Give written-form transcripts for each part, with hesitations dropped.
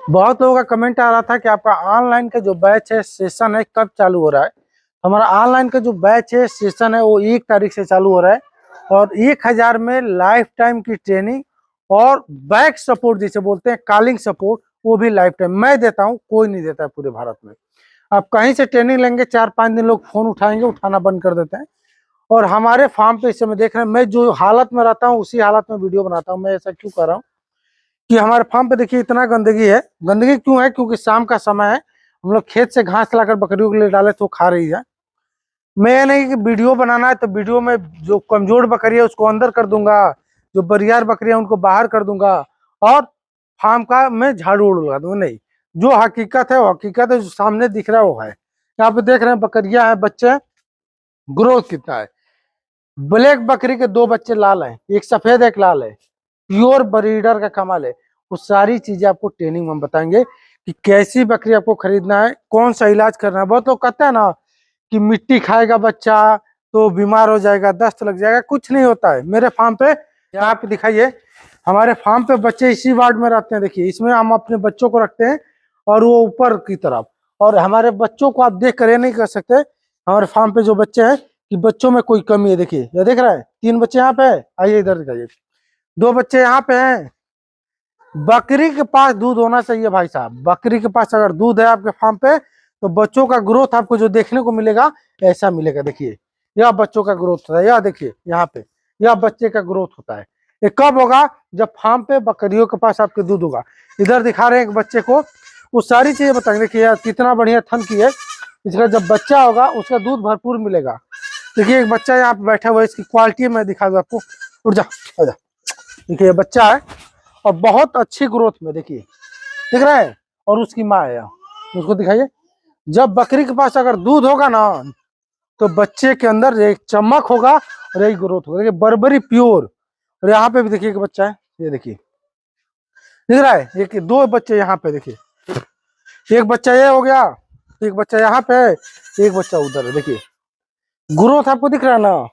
बहुत लोगों का कमेंट आ रहा था कि आपका ऑनलाइन का जो बैच है, सेशन है, कब चालू हो रहा है। हमारा ऑनलाइन का जो बैच है, सेशन है, कब चालू हो रहा है। हमारा ऑनलाइन का जो बैच है, सेशन है, वो 1 तारीख से चालू हो रहा है और 1000 में लाइफ टाइम की ट्रेनिंग और बैक सपोर्ट जिसे बोलते हैं, कॉलिंग सपोर्ट, वो भी लाइफ टाइम मैं देता हूँ, कोई नहीं देता है पूरे भारत में। आप कहीं से ट्रेनिंग लेंगे, 4-5 दिन लोग फोन उठाएंगे, उठाना बंद कर देते हैं। और हमारे फार्म पे इस समय देख रहे हैं, मैं जो हालत में रहता हूँ उसी हालत में वीडियो बनाता हूँ। मैं ऐसा क्यों कर रहा हूँ कि हमारे फार्म पे देखिए इतना गंदगी है। गंदगी क्यों है? क्योंकि शाम का समय है, हम लोग खेत से घास लाकर बकरियों के लिए डाले तो खा रही है। मैं नहीं कि वीडियो बनाना है तो वीडियो में जो कमजोर बकरी है उसको अंदर कर दूंगा, जो बरियार बकरी है उनको बाहर कर दूंगा और फार्म का मैं झाड़ू उड़ लगा दूंगा। नहीं, जो हकीकत है वो हकीकत है, जो सामने दिख रहा है वो है। यहाँ पे देख रहे हैं बकरियां हैं, बच्चे, ग्रोथ कितना है। ब्लैक बकरी के 2 बच्चे लाल हैं, एक सफेद एक लाल है, प्योर ब्रीडर का कमाल है। वो सारी चीजें आपको ट्रेनिंग में हम बताएंगे कि कैसी बकरी आपको खरीदना है, कौन सा इलाज करना है। बहुत लोग कहते हैं ना कि मिट्टी खाएगा बच्चा तो बीमार हो जाएगा, दस्त लग जाएगा, कुछ नहीं होता है। मेरे फार्म पे, यहाँ पे दिखाइए, हमारे फार्म पे बच्चे इसी वार्ड में रहते हैं। देखिए, इसमें हम अपने बच्चों को रखते हैं और वो ऊपर की तरफ। और हमारे बच्चों को आप देख कर ये नहीं कर सकते हमारे फार्म पे जो बच्चे हैं कि बच्चों में कोई कमी है। देखिए, ये देख रहा है, 3 बच्चे यहाँ पे है, आइए इधर दिखाइए, 2 बच्चे यहाँ पे हैं। बकरी के पास दूध होना चाहिए भाई साहब। बकरी के पास अगर दूध है आपके फार्म पे तो बच्चों का ग्रोथ आपको जो देखने को मिलेगा ऐसा मिलेगा। देखिए, यह बच्चों का ग्रोथ होता है, यह देखिए यहाँ पे, यह बच्चे का ग्रोथ होता है। ये कब होगा? जब फार्म पे बकरियों के पास आपके दूध होगा। इधर दिखा रहे हैं एक बच्चे को, वो सारी चीजें बताएंगे। देखिए यार कितना बढ़िया थन की है, इसका जब बच्चा होगा उसका दूध भरपूर मिलेगा। देखिए एक बच्चा यहाँ पे बैठा हुआ है, इसकी क्वालिटी मैं दिखा दूँ आपको। उठ जा, आ जा। देखिए बच्चा है और बहुत अच्छी ग्रोथ में, देखिए दिख रहा है। और उसकी माँ है, उसको दिखाइए। जब बकरी के पास अगर दूध होगा ना तो बच्चे के अंदर एक चमक होगा और एक ग्रोथ होगा। देखिए बर्बरी प्योर। और यहाँ पे भी देखिए एक बच्चा है, ये देखिए, दिख रहा है। एक 2 बच्चे यहाँ पे देखिए, एक बच्चा ये हो गया, एक बच्चा यहाँ पे है, एक बच्चा उधर है। देखिए ग्रोथ आपको दिख रहा है ना।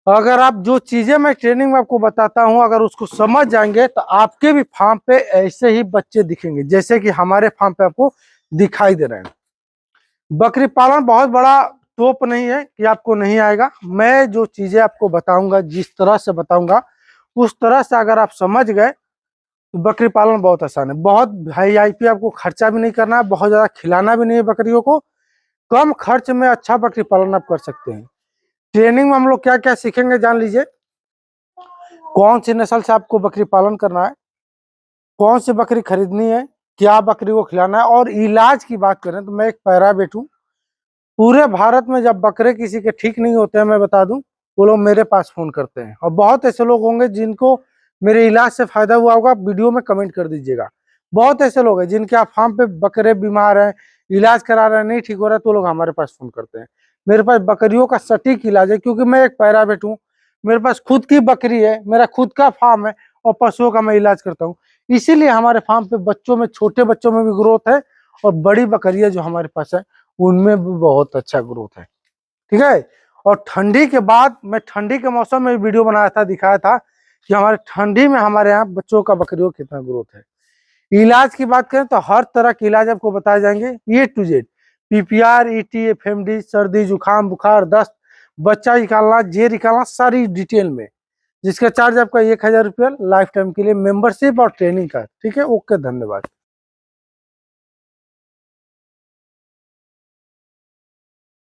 अगर आप जो चीजें मैं ट्रेनिंग में आपको बताता हूं अगर उसको समझ जाएंगे तो आपके भी फार्म पे ऐसे ही बच्चे दिखेंगे जैसे कि हमारे फार्म पे आपको दिखाई दे रहे हैं। बकरी पालन बहुत बड़ा तोप नहीं है कि आपको नहीं आएगा। मैं जो चीजें आपको बताऊंगा, जिस तरह से बताऊंगा, उस तरह से अगर आप समझ गए तो बकरी पालन बहुत आसान है। बहुत हाई आईपी आपको खर्चा भी नहीं करना है, बहुत ज्यादा खिलाना भी नहीं है बकरियों को। कम खर्च में अच्छा बकरी पालन आप कर सकते हैं। ट्रेनिंग में हम लोग क्या क्या सीखेंगे जान लीजिए। कौन सी नस्ल से आपको बकरी पालन करना है, कौन सी बकरी खरीदनी है, क्या बकरी को खिलाना है। और इलाज की बात करें तो मैं एक पैरावेट हूँ। पूरे भारत में जब बकरे किसी के ठीक नहीं होते हैं, मैं बता दूं, वो लोग मेरे पास फोन करते हैं। और बहुत ऐसे लोग होंगे जिनको मेरे इलाज से फायदा हुआ होगा, वीडियो में कमेंट कर दीजिएगा। बहुत ऐसे लोग हैं जिनके आप फार्म पे बकरे बीमार हैं, इलाज करा रहे हैं, नहीं ठीक हो रहा है, तो लोग हमारे पास फोन करते हैं। मेरे पास बकरियों का सटीक इलाज है, क्योंकि मैं एक पैरावेट हूँ। मेरे पास खुद की बकरी है, मेरा खुद का फार्म है और पशुओं का मैं इलाज करता हूँ। इसीलिए हमारे फार्म पे बच्चों में, छोटे बच्चों में भी ग्रोथ है और बड़ी बकरियां जो हमारे पास है उनमें भी बहुत अच्छा ग्रोथ है। ठीक है। और ठंडी के बाद, मैं ठंडी के मौसम में वीडियो बनाया था, दिखाया था कि हमारे ठंडी में हमारे यहाँ बच्चों का, बकरियों का कितना ग्रोथ है। इलाज की बात करें तो हर तरह के इलाज आपको बताए जाएंगे, A to Z। PPR, ET, FMD, सर्दी जुकाम बुखार दस्त, बच्चा निकालना, जे निकालना, सारी डिटेल में, जिसका चार्ज आपका 1000 रुपया लाइफ टाइम के लिए, मेंबरशिप और ट्रेनिंग का। ठीक है, ओके, धन्यवाद।